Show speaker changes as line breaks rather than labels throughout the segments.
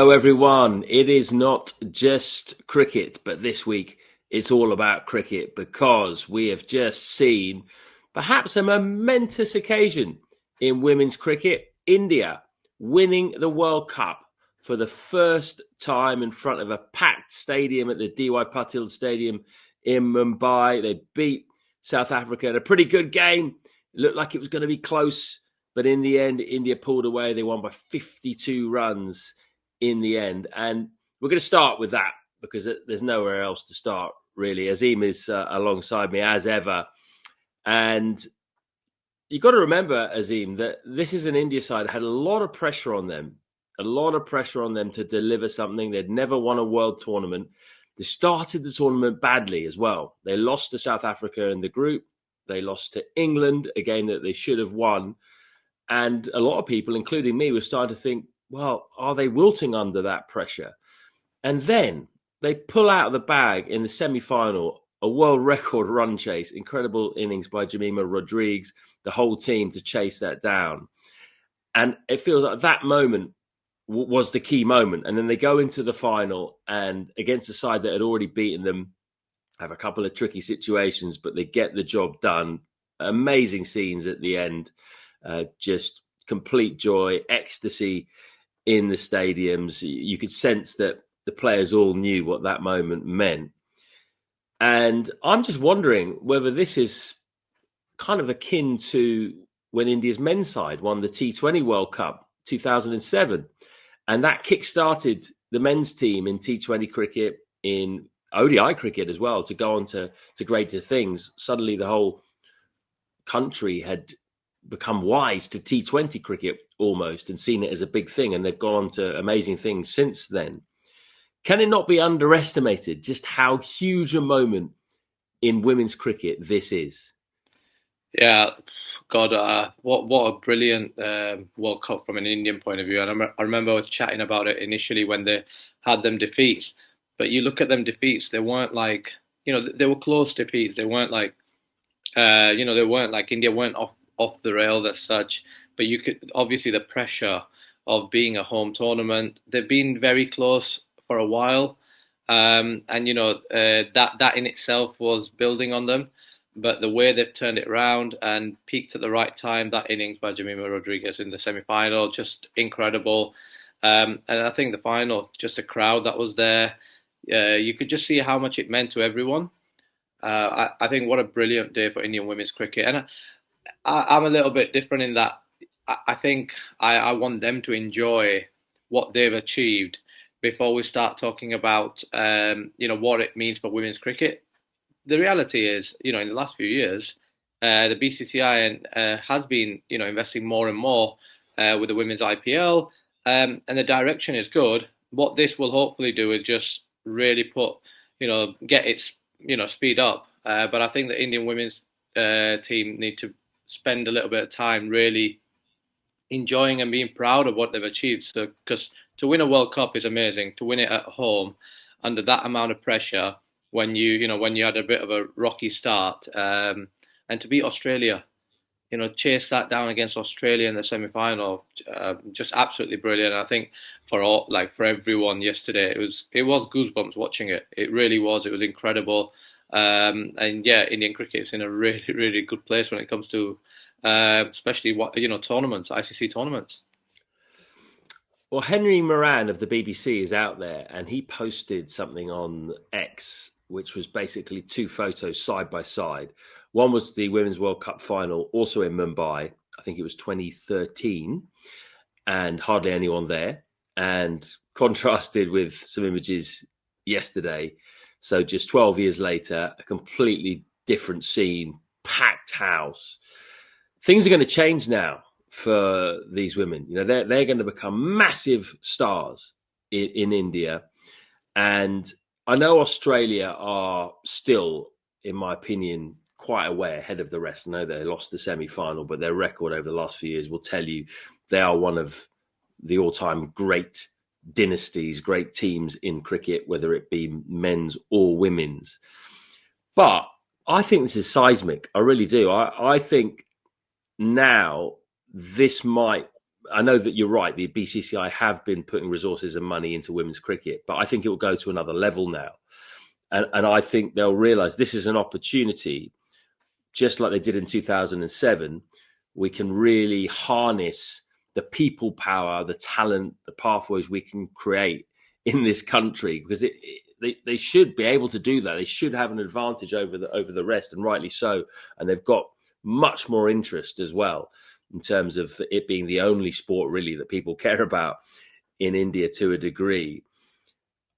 Hello, everyone. It is not just cricket, but this week it's all about cricket because we have just seen perhaps a momentous occasion in women's cricket. India winning the World Cup for the first time in front of a packed stadium at the D.Y. Patil Stadium in Mumbai. They beat South Africa in a pretty good game. It looked like it was going to be close, but in the end, India pulled away. They won by 52 runs in the end. And we're going to start with that because there's nowhere else to start, really. Azim is alongside me as ever. And you've got to remember, Azim, that this is an India side that had a lot of pressure on them, to deliver something. They'd never won a world tournament. They started the tournament badly as well. They lost to South Africa in the group. They lost to England, a game that they should have won. And a lot of people, including me, were starting to think, well, are they wilting under that pressure? And then they pull out of the bag in the semi-final a world record run chase, incredible innings by Jemimah Rodrigues, the whole team to chase that down. And it feels like that moment was the key moment. And then they go into the final and against a side that had already beaten them, have a couple of tricky situations, but they get the job done. Amazing scenes at the end, just complete joy, ecstasy in the stadiums. You could sense that the players all knew what that moment meant. And I'm just wondering whether this is kind of akin to when India's men's side won the T20 World Cup 2007. And that kick-started the men's team in T20 cricket, in ODI cricket as well, to go on to greater things. Suddenly the whole country had become wise to T20 cricket almost and seen it as a big thing. And they've gone on to amazing things since then. Can it not be underestimated just how huge a moment in women's cricket this is?
Yeah, God, what a brilliant World Cup from an Indian point of view. And I remember chatting about it initially when they had them defeats. But you look at them defeats, they weren't like, they were close defeats. They weren't like, they weren't like India weren't off the rails as such. But you could obviously the pressure of being a home tournament. They've been very close for a while, and that in itself was building on them. But the way they've turned it around and peaked at the right time, that innings by Jemimah Rodrigues in the semi-final, just incredible. And I think the final, just a crowd that was there, you could just see how much it meant to everyone. I think what a brilliant day for Indian women's cricket. And I'm a little bit different in that I think I want them to enjoy what they've achieved before we start talking about, what it means for women's cricket. The reality is, in the last few years, the BCCI has been, investing more and more with the women's IPL, and the direction is good. What this will hopefully do is just really get its, speed up. But I think the Indian women's team need to spend a little bit of time really enjoying and being proud of what they've achieved. So, because to win a World Cup is amazing. To win it at home under that amount of pressure, when you had a bit of a rocky start, and to beat Australia, chase that down against Australia in the semi-final, just absolutely brilliant. I think for everyone yesterday, it was goosebumps watching it. It really was. It was incredible. And yeah, Indian cricket is in a really, really good place when it comes to, especially tournaments, ICC tournaments.
Well, Henry Moran of the BBC is out there, and he posted something on X, which was basically two photos side by side. One was the Women's World Cup final, also in Mumbai. I think it was 2013, and hardly anyone there. And contrasted with some images yesterday. So just 12 years later, a completely different scene, packed house. Things are going to change now for these women. They're going to become massive stars in India. And I know Australia are still, in my opinion, quite a way ahead of the rest. I know they lost the semi-final, but their record over the last few years will tell you they are one of the all-time great dynasties, great teams in cricket, whether it be men's or women's. But I think this is seismic. I really do. I think now this might I know that you're right. The BCCI have been putting resources and money into women's cricket, but I think it will go to another level now. And I think they'll realise this is an opportunity, just like they did in 2007. We can really harness the people power, the talent, the pathways we can create in this country, because they should be able to do that. They should have an advantage over the rest, and rightly so. And they've got much more interest as well, in terms of it being the only sport really that people care about in India to a degree.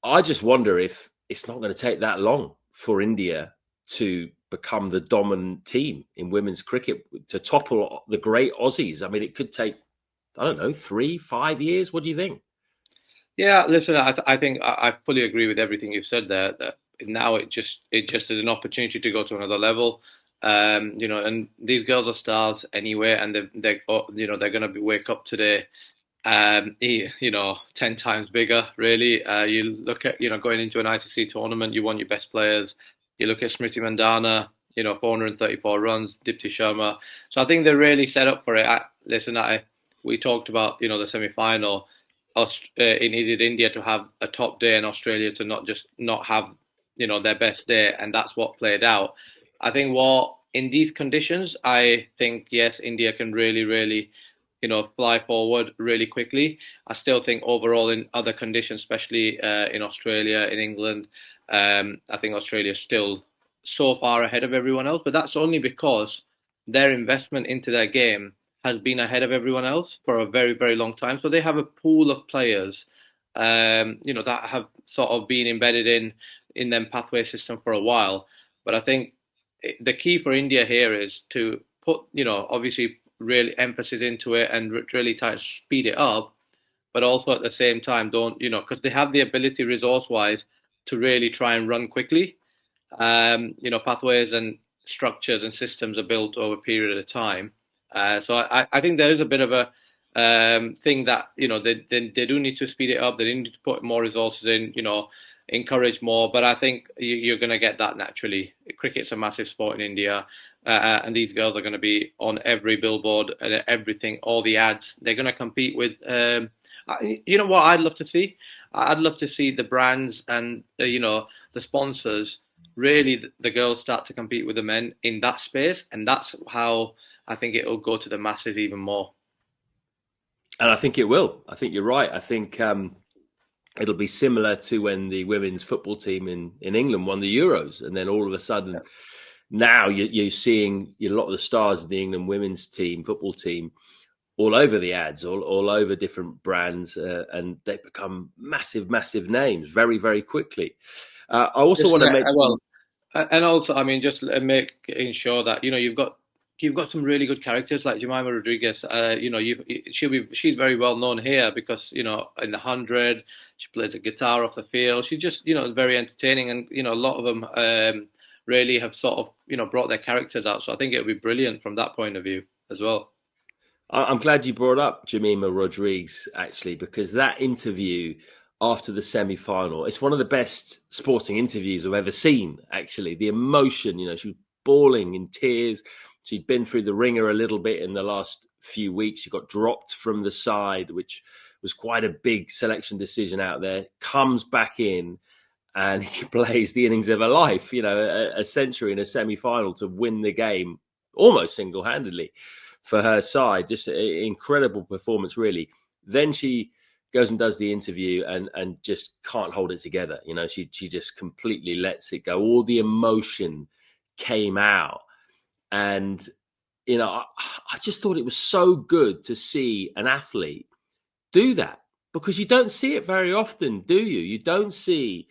I just wonder if it's not going to take that long for India to become the dominant team in women's cricket, to topple the great Aussies. I mean, it could take, I don't know, 3-5 years. What do you think?
Yeah, listen, I think I fully agree with everything you've said there. That now it just is an opportunity to go to another level. And these girls are stars anyway, and they're going to be wake up today, 10 times bigger, really. You look at, going into an ICC tournament, you want your best players. You look at Smriti Mandana, 434 runs, Dipti Sharma. So I think they're really set up for it. We talked about, the semi-final. It needed India to have a top day and Australia to not have, their best day, and that's what played out. I think in these conditions, I think, yes, India can really, really, fly forward really quickly. I still think overall in other conditions, especially in Australia, in England, I think Australia is still so far ahead of everyone else, but that's only because their investment into their game has been ahead of everyone else for a very, very long time. So they have a pool of players, that have sort of been embedded in them pathway system for a while. But I think the key for India here is to put, obviously really emphasis into it and really try to speed it up, but also at the same time don't, because they have the ability resource-wise to really try and run quickly. Pathways and structures and systems are built over a period of time. So I think there is a bit of a thing that, they do need to speed it up. They need to put more resources in, encourage more. But I think you're going to get that naturally. Cricket's a massive sport in India. And these girls are going to be on every billboard and everything, all the ads. They're going to compete with, what I'd love to see? I'd love to see the brands and, the sponsors, really the girls start to compete with the men in that space. And that's how I think it'll go to the masses even more.
And I think it will. I think you're right. I think it'll be similar to when the women's football team in England won the Euros. And then all of a sudden, now you're seeing a lot of the stars of the England women's team, football team, all over the ads, all over different brands. And they become massive, massive names very, very quickly. I also want to make...
Well, and also, I mean, just making sure that, you've got some really good characters like Jemima Rodriguez. She's very well known here because, in the 100, she plays the guitar off the field. She just, very entertaining, and a lot of them really have sort of, brought their characters out. So I think it would be brilliant from that point of view as well.
I'm glad you brought up Jemima Rodriguez, actually, because that interview after the semi-final, it's one of the best sporting interviews I've ever seen, actually. The emotion, she was bawling in tears. She'd been through the ringer a little bit in the last few weeks. She got dropped from the side, which was quite a big selection decision out there. Comes back in and he plays the innings of her life, a century in a semi-final to win the game almost single-handedly for her side. Just an incredible performance, really. Then she goes and does the interview and just can't hold it together. She just completely lets it go. All the emotion came out. And, I just thought it was so good to see an athlete do that, because you don't see it very often, do you? You don't see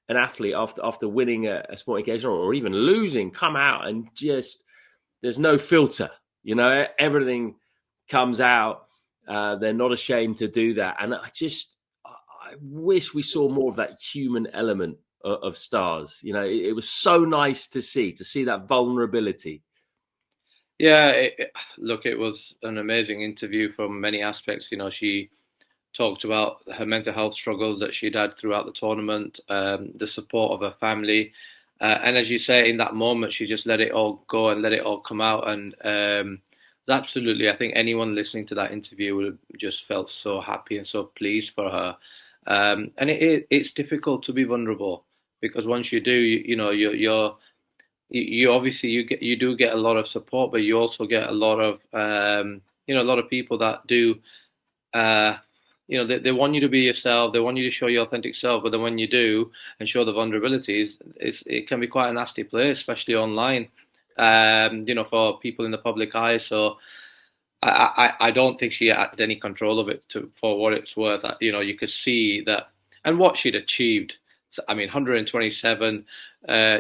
an athlete after winning a sporting occasion or even losing come out and just, there's no filter, everything comes out. They're not ashamed to do that. And I wish we saw more of that human element of stars. It was so nice to see that vulnerability.
Yeah, look, it was an amazing interview from many aspects. She talked about her mental health struggles that she'd had throughout the tournament, the support of her family. And as you say, in that moment, she just let it all go and let it all come out. And Absolutely. I think anyone listening to that interview would have just felt so happy and so pleased for her. And it's difficult to be vulnerable because once you do, you know, you obviously you do get a lot of support, but you also get a lot of a lot of people that do uh, they want you to be yourself. They want you to show your authentic self. But then when you do and show the vulnerabilities, it can be quite a nasty place, especially online. For people in the public eye. So I don't think she had any control of it for what it's worth. You could see that and what she'd achieved. I mean, 127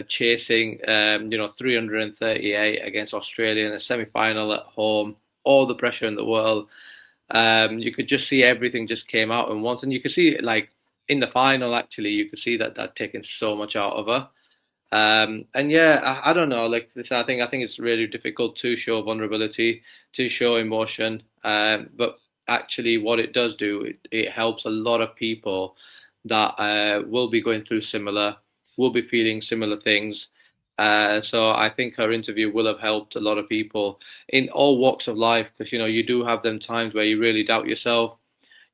chasing, 338 against Australia in a semi-final at home, all the pressure in the world. You could just see everything just came out at once, and you could see it like in the final. Actually, you could see that taken so much out of her. And yeah, I don't know. Like this, I think it's really difficult to show vulnerability, to show emotion. But actually, what it does do, it helps a lot of people that will be going through similar, will be feeling similar things. So I think her interview will have helped a lot of people in all walks of life because you do have them times where you really doubt yourself.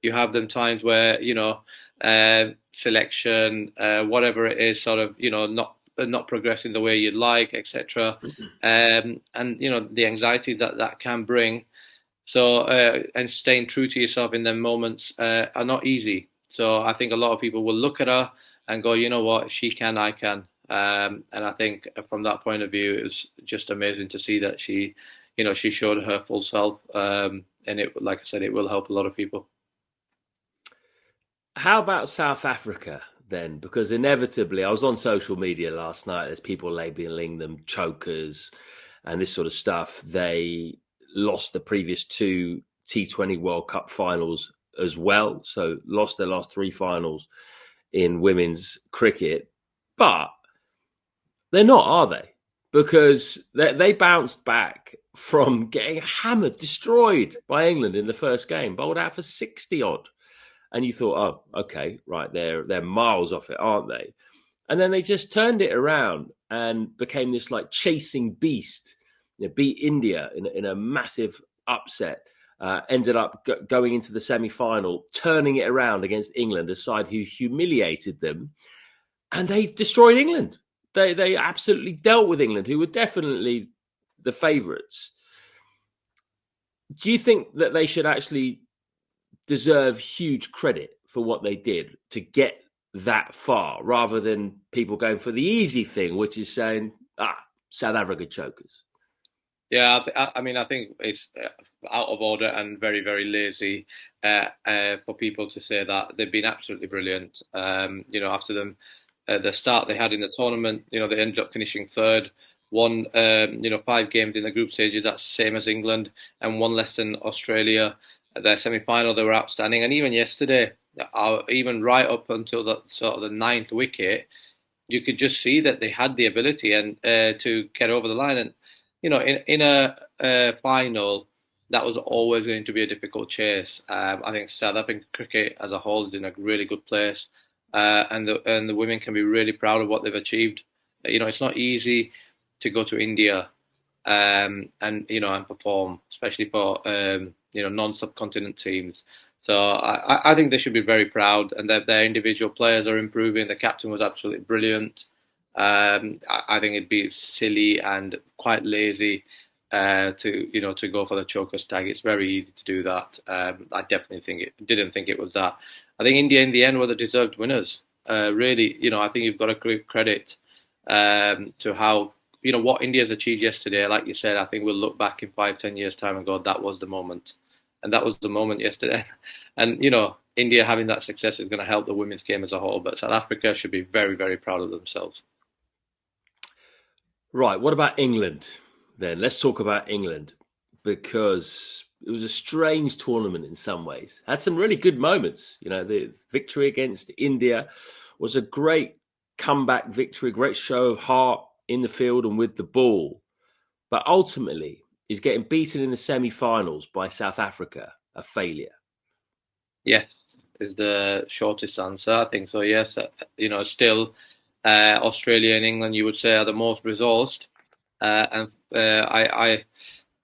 You have them times where selection, whatever it is, sort of not progressing the way you'd like, etc. And the anxiety that can bring. So and staying true to yourself in them moments are not easy. So I think a lot of people will look at her and go, you know what, if she can, I can. And I think from that point of view, it was just amazing to see that she showed her full self. And it, like I said, it will help a lot of people.
How about South Africa then? Because inevitably, I was on social media last night. There's people labeling them chokers and this sort of stuff. They lost the previous two T20 World Cup finals as well. So lost their last three finals in women's cricket. But they're not, are they? Because they bounced back from getting hammered, destroyed by England in the first game, bowled out for 60 odd. And you thought, oh, okay, right, they're miles off it, aren't they? And then they just turned it around and became this like chasing beast. Beat India in a massive upset. Ended up going into the semi-final, turning it around against England, a side who humiliated them, and they destroyed England. They absolutely dealt with England, who were definitely the favourites. Do you think that they should actually deserve huge credit for what they did to get that far, rather than people going for the easy thing, which is saying, South Africa chokers?
Yeah, I mean, I think it's out of order and very, very lazy for people to say that. They've been absolutely brilliant. After the start they had in the tournament, they ended up finishing third, won, 5 games in the group stages. That's the same as England, and one less than Australia. Their semi-final, they were outstanding, and even yesterday, even right up until the sort of the ninth wicket, you could just see that they had the ability and to get over the line. And in a final, that was always going to be a difficult chase. I think South African cricket as a whole is in a really good place, and the women can be really proud of what they've achieved. It's not easy to go to India and perform, especially for non-subcontinent teams. So I think they should be very proud, and that their individual players are improving. The captain was absolutely brilliant. I think it'd be silly and quite lazy to go for the chokers tag. It's very easy to do that. I definitely didn't think it was that. I think India in the end were the deserved winners. Really, I think you've got to give credit to how what India's achieved yesterday. Like you said, I think we'll look back in 5, 10 years time and go, that was the moment, and that was the moment yesterday. And India having that success is going to help the women's game as a whole. But South Africa should be very, very proud of themselves.
Right. What about England then? Let's talk about England, because it was a strange tournament in some ways. Had some really good moments. The victory against India was a great comeback victory, great show of heart in the field and with the ball. But ultimately, is getting beaten in the semi-finals by South Africa a failure?
Yes, is the shortest answer. I think so. Yes, still Australia and England, you would say, are the most resourced, and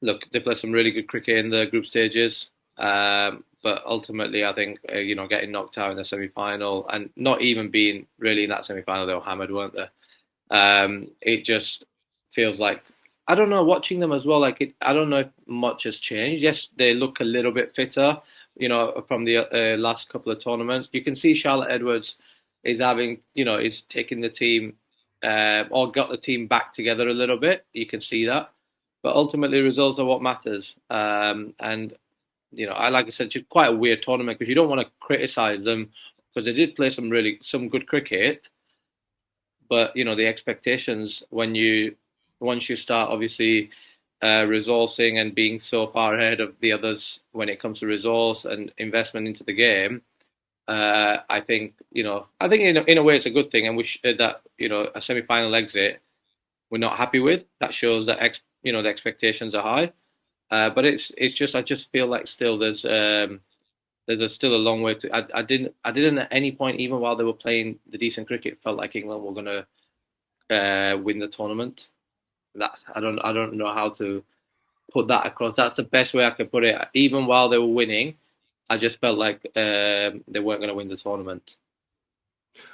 look, they played some really good cricket in the group stages, but ultimately, I think getting knocked out in the semi-final and not even being really in that semi-final, they were hammered, weren't they? It just feels like I don't know. Watching them as well, I don't know if much has changed. Yes, they look a little bit fitter, from the last couple of tournaments. You can see Charlotte Edwards is is taking the team or got the team back together a little bit. You can see that, but ultimately, results are what matters. And I like I said, it's quite a weird tournament because you don't want to criticize them because they did play some good cricket, but the expectations once you start obviously resourcing and being so far ahead of the others when it comes to resource and investment into the game, I think in a way it's a good thing, and that a semi-final exit we're not happy with. That shows that the expectations are high, but it's just I just feel like still still a long way to. I didn't at any point, even while they were playing the decent cricket, felt like England were going to win the tournament. That I don't know how to put that across. That's the best way I could put it. Even while they were winning, I just felt like they weren't going to win the tournament.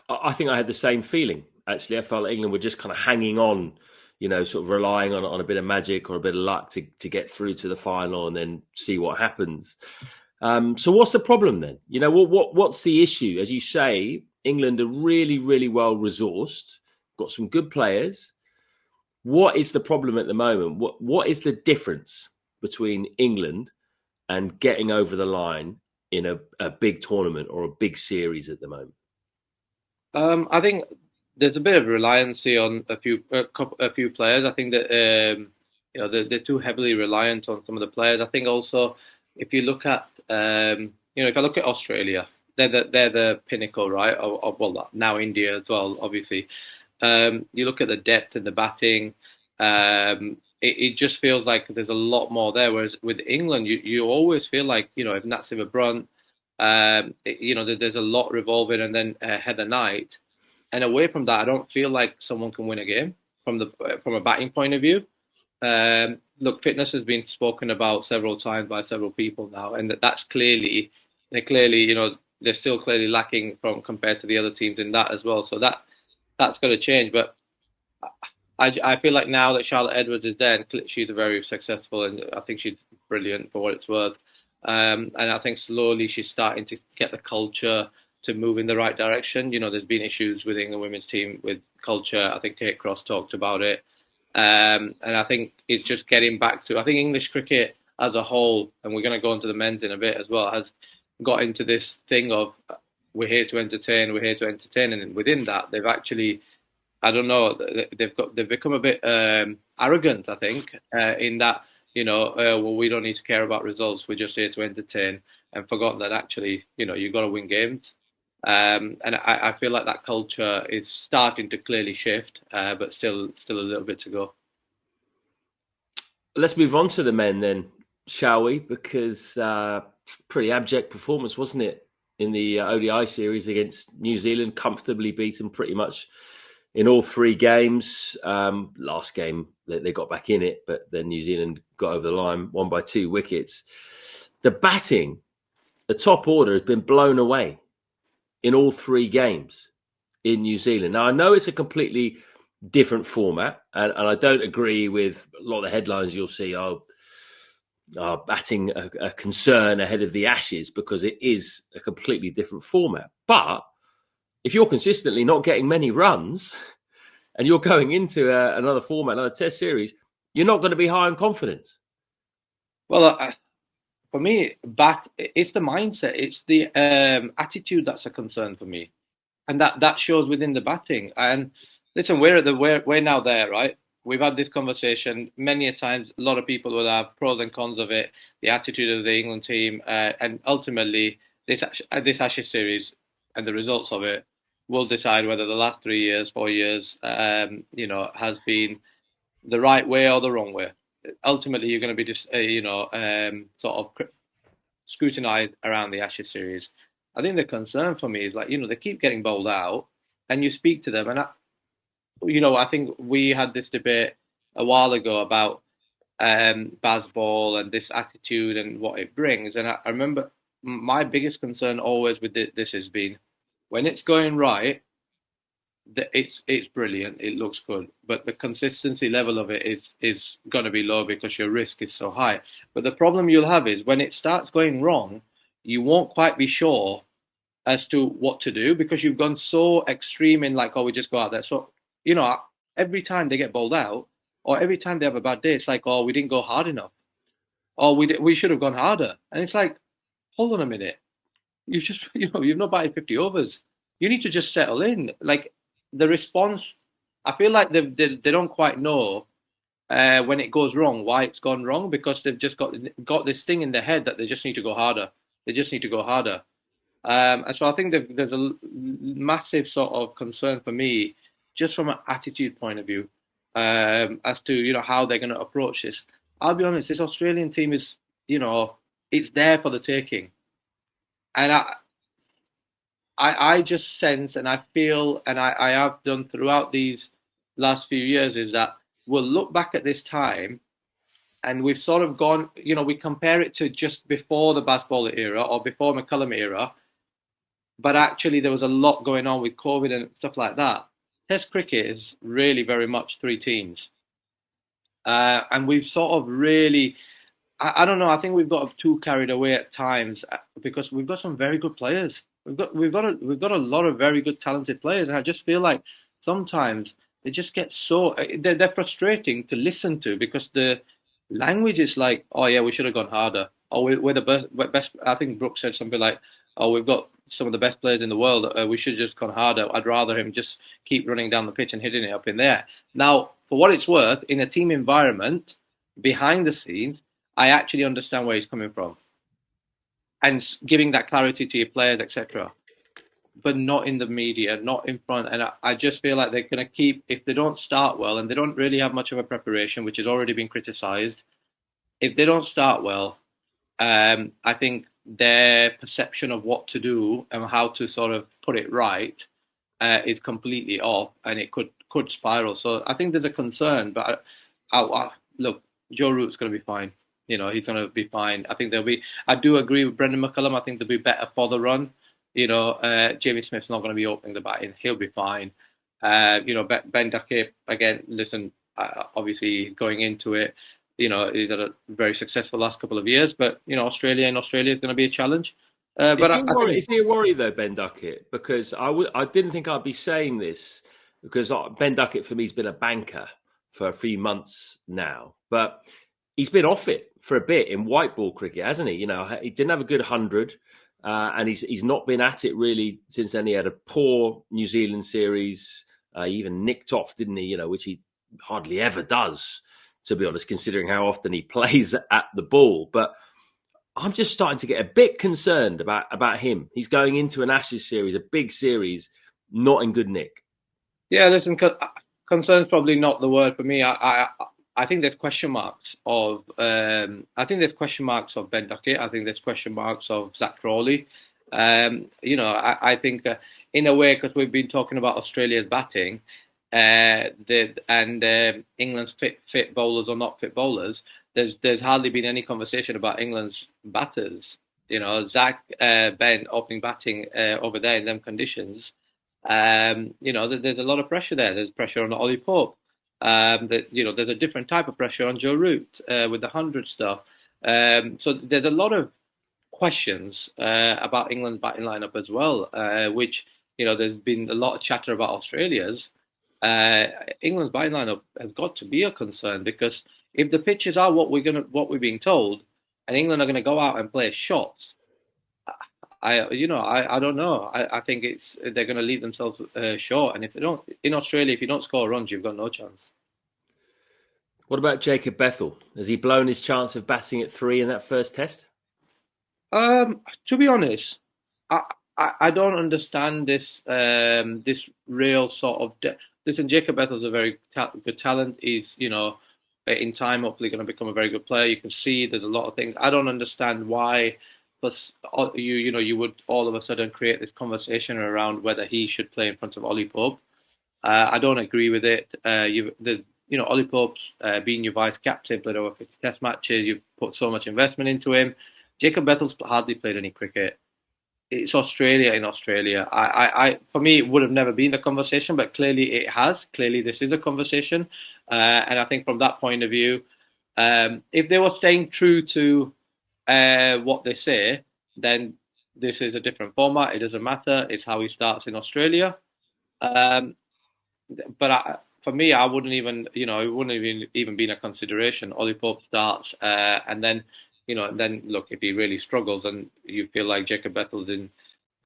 I think I had the same feeling. Actually, I felt like England were just kind of hanging on, sort of relying on a bit of magic or a bit of luck to get through to the final and then see what happens. So what's the problem then? What's the issue? As you say, England are really, really well resourced, got some good players. What is the problem at the moment? What is the difference between England and getting over the line in a big tournament or a big series at the moment?
I think there's a bit of reliance on a few players. I think that they're too heavily reliant on some of the players. I think also if you look at if I look at Australia, they're the pinnacle, right? Well, now India as well, obviously. You look at the depth in the batting. It just feels like there's a lot more there. Whereas with England, you always feel like if Nat Brunt, there's a lot revolving, and then Heather Knight. And away from that, I don't feel like someone can win a game from a batting point of view. Look, fitness has been spoken about several times by several people now, and that's they're still clearly lacking from compared to the other teams in that as well. So that's going to change. But I feel like now that Charlotte Edwards is there, and she's very successful, and I think she's brilliant for what it's worth. And I think slowly she's starting to get the culture to move in the right direction. There's been issues within the women's team with culture. I think Kate Cross talked about it. And I think it's just getting back to, I think English cricket as a whole, and we're going to go into the men's in a bit as well, has got into this thing of we're here to entertain. And within that, they've actually, I don't know, they've become a bit arrogant, I think, in that, well, we don't need to care about results. We're just here to entertain, and forgotten that actually, you've got to win games. And I feel like that culture is starting to clearly shift, but still a little bit to go.
Let's move on to the men then, shall we? Because pretty abject performance, wasn't it, in the ODI series against New Zealand? Comfortably beaten pretty much in all three games. Last game, they got back in it, but then New Zealand got over the line, won by 2 wickets. The batting, the top order has been blown away in all 3 games in New Zealand. Now, I know it's a completely different format, and I don't agree with a lot of the headlines you'll see are batting a concern ahead of the Ashes, because it is a completely different format. But if you're consistently not getting many runs and you're going into another format, another test series, you're not going to be high on confidence.
Well, for me, it's the mindset, it's the attitude that's a concern for me, and that shows within the batting. And listen, we're now there, right? We've had this conversation many a times. A lot of people will have pros and cons of it, the attitude of the England team, and ultimately this Ashes series and the results of it will decide whether the last 3 years, 4 years, has been the right way or the wrong way. Ultimately, you're going to be just, sort of scrutinised around the Ashes series. I think the concern for me is they keep getting bowled out, and you speak to them, and I think we had this debate a while ago about Bazball and this attitude and what it brings. And I remember my biggest concern always with this has been when it's going right, it's brilliant, it looks good, but the consistency level of it is going to be low because your risk is so high. But the problem you'll have is when it starts going wrong, you won't quite be sure as to what to do because you've gone so extreme in like, oh, we just go out there. So, every time they get bowled out or every time they have a bad day, it's like, oh, we didn't go hard enough. Or we should have gone harder. And it's like, hold on a minute. You've just, you've not batted 50 overs. You need to just settle in. Like the response, I feel like they don't quite know when it goes wrong, why it's gone wrong, because they've just got this thing in their head that they just need to go harder. They just need to go harder. And so I think there's a massive sort of concern for me, just from an attitude point of view, as to how they're going to approach this. I'll be honest, this Australian team is, it's there for the taking, and I just sense and I feel, and I have done throughout these last few years, is that we'll look back at this time and we've sort of gone, we compare it to just before the Bazball era or before McCullum era, but actually there was a lot going on with COVID and stuff like that. Test cricket is really very much three teams. And we've sort of really, I don't know, I think we've got too carried away at times because we've got some very good players. We've got a lot of very good talented players, and I just feel like sometimes they just get so they're frustrating to listen to because the language is like, oh yeah, we should have gone harder. Oh, we're the best. I think Brooks said something like, oh, we've got some of the best players in the world. We should have just gone harder. I'd rather him just keep running down the pitch and hitting it up in there. Now, for what it's worth, in a team environment, behind the scenes, I actually understand where he's coming from and giving that clarity to your players, etc. But not in the media, not in front. And I just feel like they're going to keep, if they don't start well and they don't really have much of a preparation, which has already been criticised, if they don't start well, I think their perception of what to do and how to sort of put it right is completely off, and it could spiral. So I think there's a concern, but look, Joe Root's going to be fine. He's going to be fine. I think there'll be. I do agree with Brendan McCullum. I think they'll be better for the run. Jamie Smith's not going to be opening the batting. He'll be fine. Ben Duckett, again, listen, obviously he's going into it. He's had a very successful last couple of years, but, Australia is going to be a challenge.
Is he a worry, though, Ben Duckett? Because I didn't think I'd be saying this, because Ben Duckett, for me, has been a banker for a few months now. But he's been off it for a bit in white ball cricket, hasn't he? He didn't have a good 100. And he's not been at it really since then. He had a poor New Zealand series. He even nicked off, didn't he? Which he hardly ever does, to be honest, considering how often he plays at the ball. But I'm just starting to get a bit concerned about him. He's going into an Ashes series, a big series, not in good nick.
Yeah, listen, concern's probably not the word for me. I think there's question marks of Ben Duckett. I think there's question marks of Zach Crawley. I think in a way, because we've been talking about Australia's batting, England's fit bowlers or not fit bowlers. There's hardly been any conversation about England's batters. Zach, Ben opening batting over there in them conditions. There's a lot of pressure there. There's pressure on Ollie Pope. There's a different type of pressure on Joe Root with the 100 stuff. So there's a lot of questions about England's batting lineup as well, which, there's been a lot of chatter about Australia's. England's batting lineup has got to be a concern, because if the pitches are what we're being told, and England are going to go out and play shots, I don't know. I think they're going to leave themselves short. And if they don't, in Australia, if you don't score runs, you've got no chance.
What about Jacob Bethel? Has he blown his chance of batting at 3 in that first test?
To be honest, I don't understand this real sort of. Listen, Jacob Bethel's a very good talent. He's, in time, hopefully going to become a very good player. You can see there's a lot of things. I don't understand why. But you would all of a sudden create this conversation around whether he should play in front of Ollie Pope. I don't agree with it. Ollie Pope's been your vice captain, played over 50 Test matches. You've put so much investment into him. Jacob Bettles hardly played any cricket. It's Australia in Australia. For me, it would have never been the conversation, but clearly it has. Clearly, this is a conversation, and I think from that point of view, if they were staying true to what they say, then this is a different format. It doesn't matter. It's how he starts in Australia. Um, but for me, I wouldn't even, it wouldn't even been a consideration. Ollie Pope starts, and then, then look, if he really struggles and you feel like Jacob Bettel's in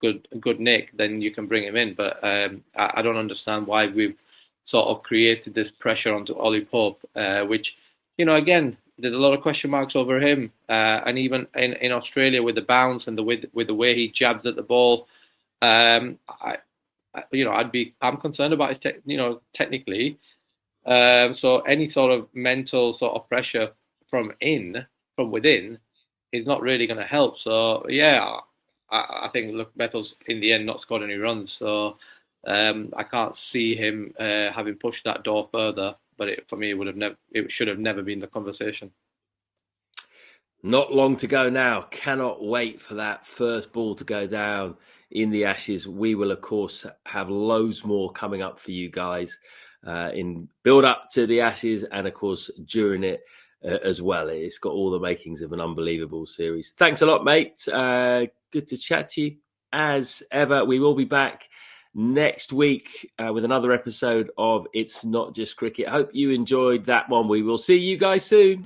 good nick, then you can bring him in. But I don't understand why we've sort of created this pressure onto Ollie Pope, which, again, there's a lot of question marks over him, and even in Australia with the bounce and with the way he jabs at the ball, I'm concerned about his technically. So any sort of mental sort of pressure from within is not really going to help. So yeah, I think look, Bettles in the end not scored any runs, so I can't see him having pushed that door further. But for me, it should have never been the conversation.
Not long to go now. Cannot wait for that first ball to go down in the Ashes. We will, of course, have loads more coming up for you guys in build up to the Ashes and, of course, during it as well. It's got all the makings of an unbelievable series. Thanks a lot, mate. Good to chat to you as ever. We will be back next week with another episode of It's Not Just Cricket. Hope you enjoyed that one. We will see you guys soon.